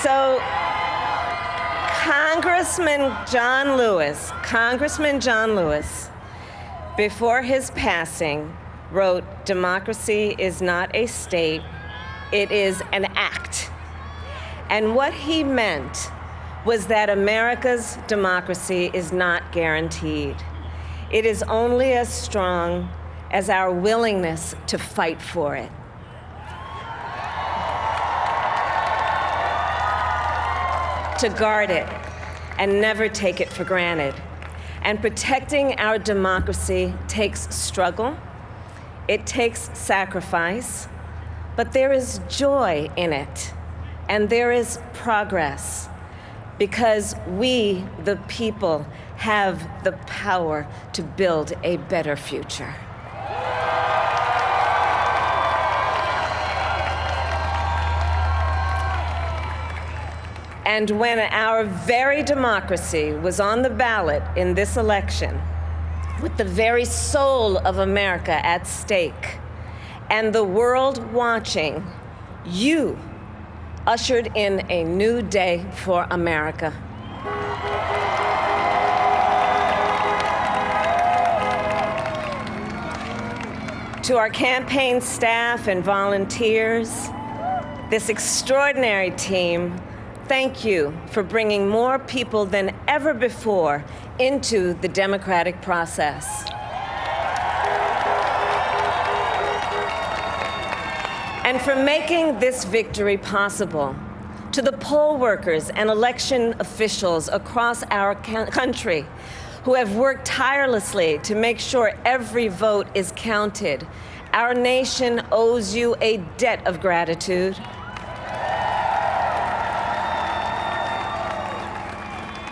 So Congressman John Lewis, before his passing, wrote, "Democracy is not a state, it is an act." And what he meant was that America's democracy is not guaranteed. It is only as strong as our willingness to fight for it. To guard it and never take it for granted. And protecting our democracy takes struggle, it takes sacrifice, but there is joy in it, and there is progress, because we, the people, have the power to build a better future. And when our very democracy was on the ballot in this election, with the very soul of America at stake, and the world watching, you ushered in a new day for America. To our campaign staff and volunteers, this extraordinary team, thank you for bringing more people than ever before into the democratic process. And for making this victory possible. To the poll workers and election officials across our country who have worked tirelessly to make sure every vote is counted, our nation owes you a debt of gratitude.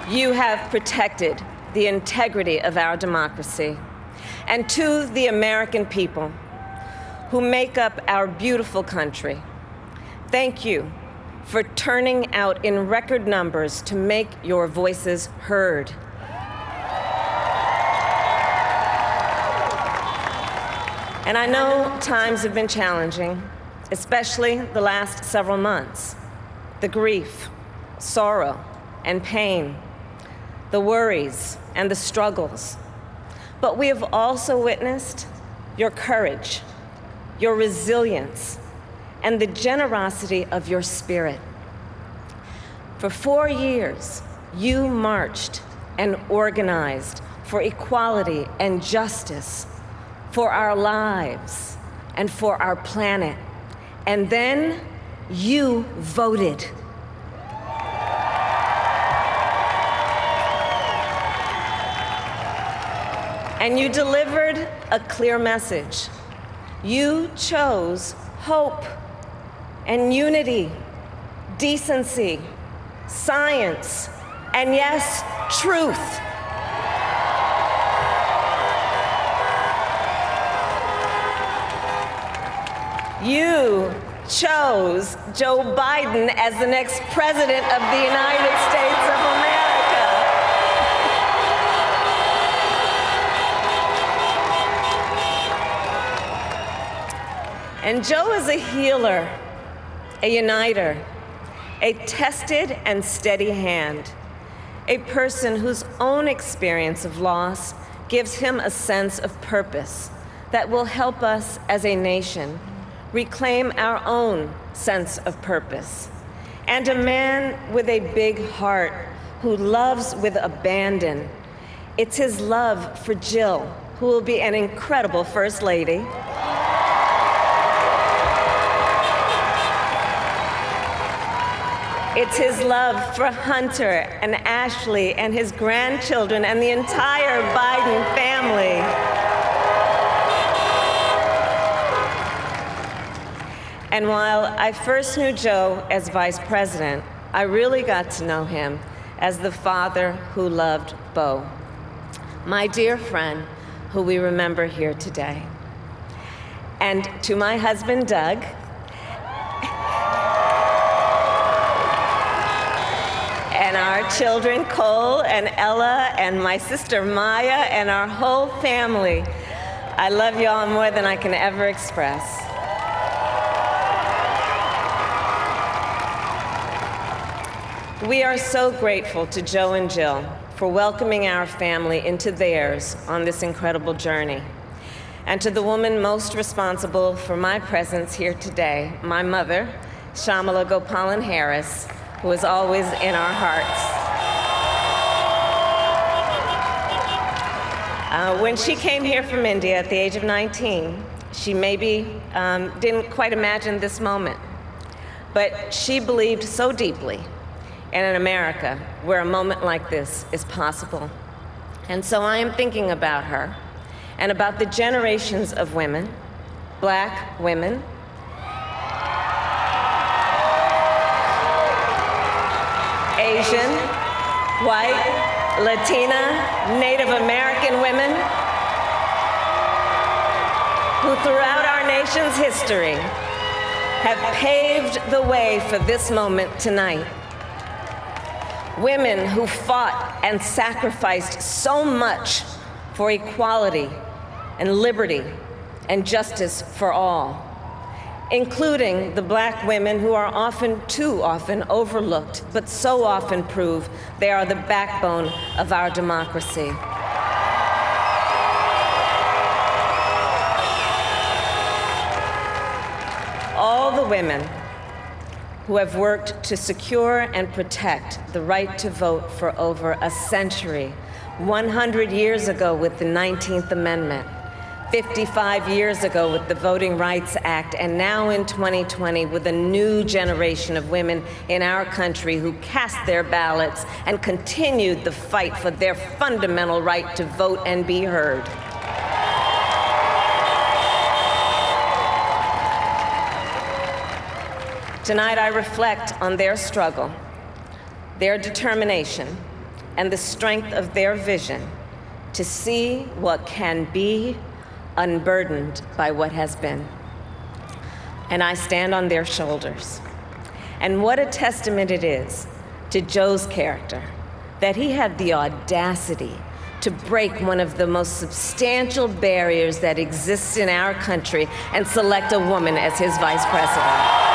You have protected the integrity of our democracy. And to the American people who make up our beautiful country, thank you for turning out in record numbers to make your voices heard. And I know times have been challenging, especially the last several months. The grief, sorrow, and pain, the worries and the struggles. But we have also witnessed your courage, your resilience, and the generosity of your spirit. For 4 years, you marched and organized for equality and justice, for our lives and for our planet. And then you voted. And you delivered a clear message. You chose hope and unity, decency, science, and yes, truth. You chose Joe Biden as the next president of the United States of America. And Joe is a healer, a uniter, a tested and steady hand, a person whose own experience of loss gives him a sense of purpose that will help us as a nation reclaim our own sense of purpose. And a man with a big heart who loves with abandon. It's his love for Jill, who will be an incredible First Lady. It's his love for Hunter and Ashley and his grandchildren and the entire Biden family. And while I first knew Joe as vice president, I really got to know him as the father who loved Bo, my dear friend who we remember here today. And to my husband, Doug, and our children, Cole and Ella, and my sister Maya, and our whole family, I love you all more than I can ever express. We are so grateful to Joe and Jill for welcoming our family into theirs on this incredible journey. And to the woman most responsible for my presence here today, my mother, Kamala Harris, who is always in our hearts. When she came here from India at the age of 19, she maybe didn't quite imagine this moment. But she believed so deeply in an America where a moment like this is possible. And so I am thinking about her and about the generations of women, Black women, Asian, white, Latina, Native American women who throughout our nation's history have paved the way for this moment tonight. Women who fought and sacrificed so much for equality and liberty and justice for all, including the Black women who are often, too often, overlooked, but so often prove they are the backbone of our democracy. All the women who have worked to secure and protect the right to vote for over a century, 100 years ago with the 19th Amendment, 55 years ago with the Voting Rights Act, and now in 2020 with a new generation of women in our country who cast their ballots and continued the fight for their fundamental right to vote and be heard. Tonight I reflect on their struggle, their determination, and the strength of their vision to see what can be unburdened by what has been. And I stand on their shoulders. And what a testament it is to Joe's character that he had the audacity to break one of the most substantial barriers that exists in our country and select a woman as his vice president.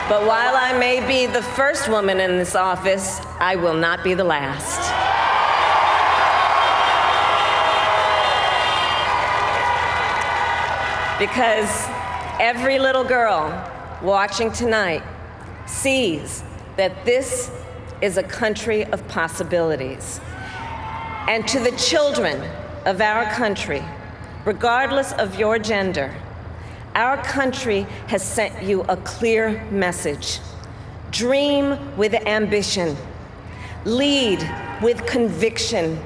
But while I may be the first woman in this office, I will not be the last. Because every little girl watching tonight sees that this is a country of possibilities. And to the children of our country, regardless of your gender, our country has sent you a clear message. Dream with ambition, lead with conviction,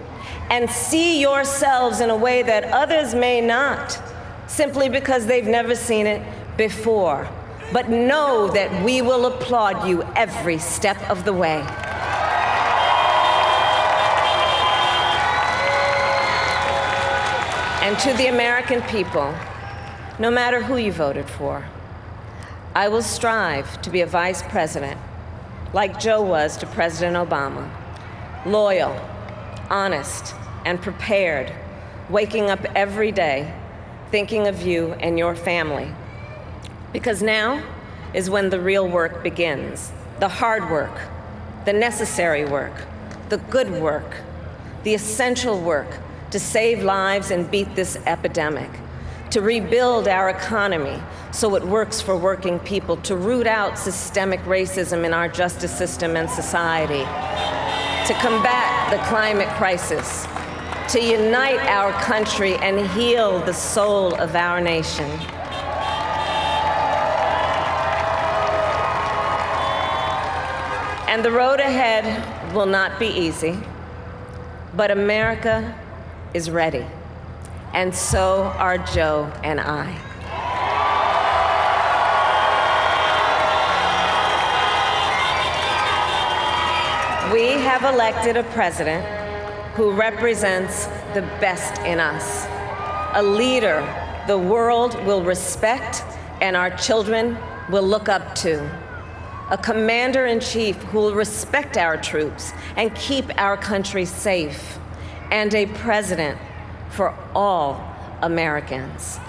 and see yourselves in a way that others may not, simply because they've never seen it before. But know that we will applaud you every step of the way. And to the American people, no matter who you voted for, I will strive to be a vice president, like Joe was to President Obama, loyal, honest, and prepared, waking up every day thinking of you and your family. Because now is when the real work begins, the hard work, the necessary work, the good work, the essential work to save lives and beat this epidemic, to rebuild our economy so it works for working people, to root out systemic racism in our justice system and society, to combat the climate crisis, to unite our country and heal the soul of our nation. And the road ahead will not be easy, but America is ready. And so are Joe and I. We have elected a president who represents the best in us, a leader the world will respect and our children will look up to, a commander-in-chief who will respect our troops and keep our country safe, and a president for all Americans.